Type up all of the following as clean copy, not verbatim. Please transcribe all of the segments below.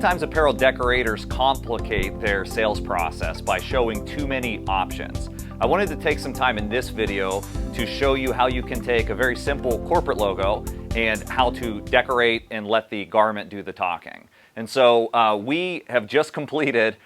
Sometimes apparel decorators complicate their sales process by showing too many options. I wanted to take some time in this video to show you how you can take a very simple corporate logo and how to decorate and let the garment do the talking. And so we have just completed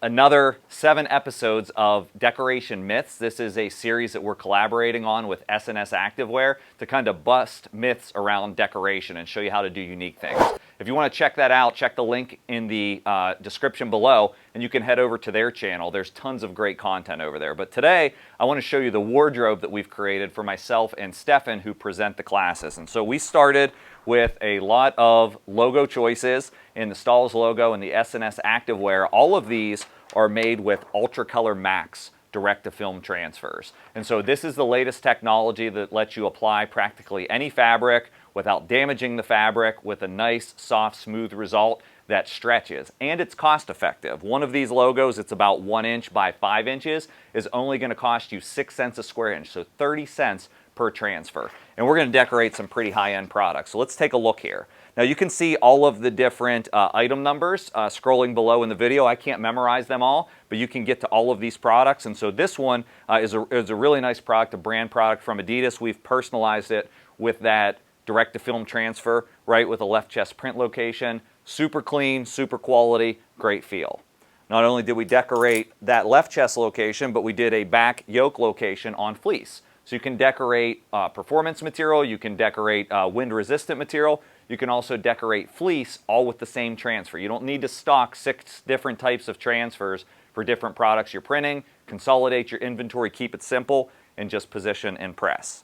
another 7 episodes of Decoration Myths. This is a series that we're collaborating on with S&S Activewear to kind of bust myths around decoration and show you how to do unique things. If you want to check that out, check the link in the description below, and you can head over to their channel. There's tons of great content over there. But today, I want to show you the wardrobe that we've created for myself and Stefan, who present the classes. And so we started with a lot of logo choices in the Stahls logo and the S&S Activewear. All of these are made with Ultra Color Max direct-to-film transfers. And so this is the latest technology that lets you apply practically any fabric without damaging the fabric, with a nice, soft, smooth result that stretches. And it's cost-effective. One of these logos, it's about 1 inch by 5 inches, is only going to cost you 6 cents a square inch, so 30 cents per transfer. And we're going to decorate some pretty high-end products. So let's take a look here. Now you can see all of the different item numbers scrolling below in the video. I can't memorize them all, but you can get to all of these products. And so this one is a really nice product, a brand product from Adidas. We've personalized it with that direct-to-film transfer, right, with a left chest print location. Super clean, super quality, great feel. Not only did we decorate that left chest location, but we did a back yoke location on fleece. So you can decorate performance material, you can decorate wind-resistant material, you can also decorate fleece, all with the same transfer. You don't need to stock 6 different types of transfers for different products you're printing. Consolidate your inventory, keep it simple, and just position and press.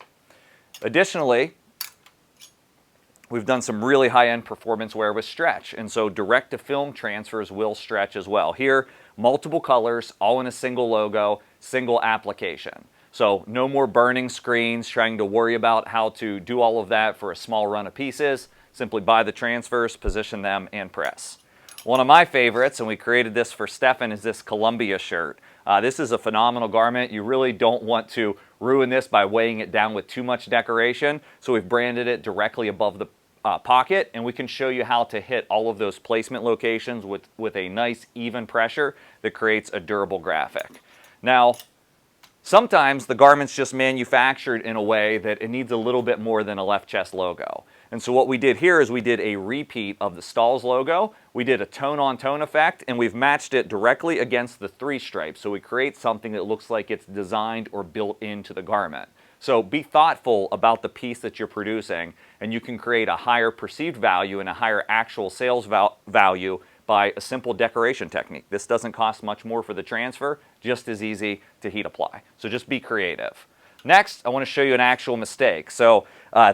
Additionally, we've done some really high-end performance wear with stretch, and so direct-to-film transfers will stretch as well. Here, multiple colors, all in a single logo, single application. So no more burning screens, trying to worry about how to do all of that for a small run of pieces. Simply buy the transfers, position them, and press. One of my favorites, and we created this for Stefan, is this Columbia shirt. This is a phenomenal garment. You really don't want to ruin this by weighing it down with too much decoration. So we've branded it directly above the pocket, and we can show you how to hit all of those placement locations with a nice even pressure that creates a durable graphic. Now, sometimes the garment's just manufactured in a way that it needs a little bit more than a left chest logo. And so what we did here is we did a repeat of the Stahls logo. We did a tone-on-tone effect, and we've matched it directly against the 3 stripes. So we create something that looks like it's designed or built into the garment. So be thoughtful about the piece that you're producing, and you can create a higher perceived value and a higher actual sales value by a simple decoration technique. This doesn't cost much more for the transfer, just as easy to heat apply. So just be creative. Next, I want to show you an actual mistake. So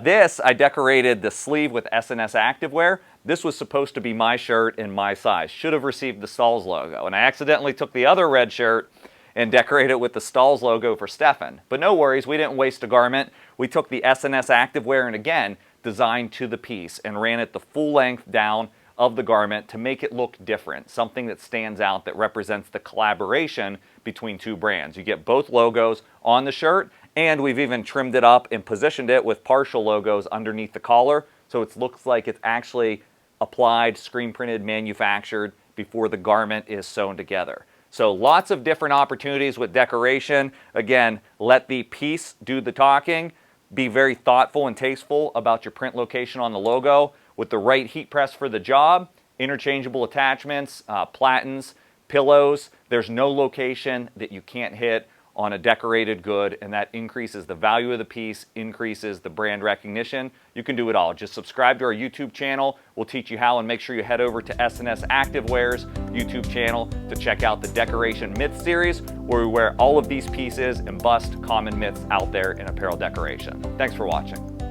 this, I decorated the sleeve with S&S Activewear. This was supposed to be my shirt in my size. Should have received the Stahls logo. And I accidentally took the other red shirt and decorated it with the Stahls logo for Stefan. But no worries, we didn't waste a garment. We took the S&S Activewear and again, designed to the piece and ran it the full length down of the garment to make it look different, something that stands out, that represents the collaboration between 2 brands. You get both logos on the shirt, and we've even trimmed it up and positioned it with partial logos underneath the collar, so it looks like it's actually applied, screen printed, manufactured before the garment is sewn together. So lots of different opportunities with decoration. Again, let the piece do the talking. Be very thoughtful and tasteful about your print location on the logo. With the right heat press for the job, interchangeable attachments, platens, pillows, there's no location that you can't hit on a decorated good, and that increases the value of the piece, increases the brand recognition. You can do it all. Just subscribe to our YouTube channel. We'll teach you how, and make sure you head over to S&S Activewear's YouTube channel to check out the Decoration Myth series, where we wear all of these pieces and bust common myths out there in apparel decoration. Thanks for watching.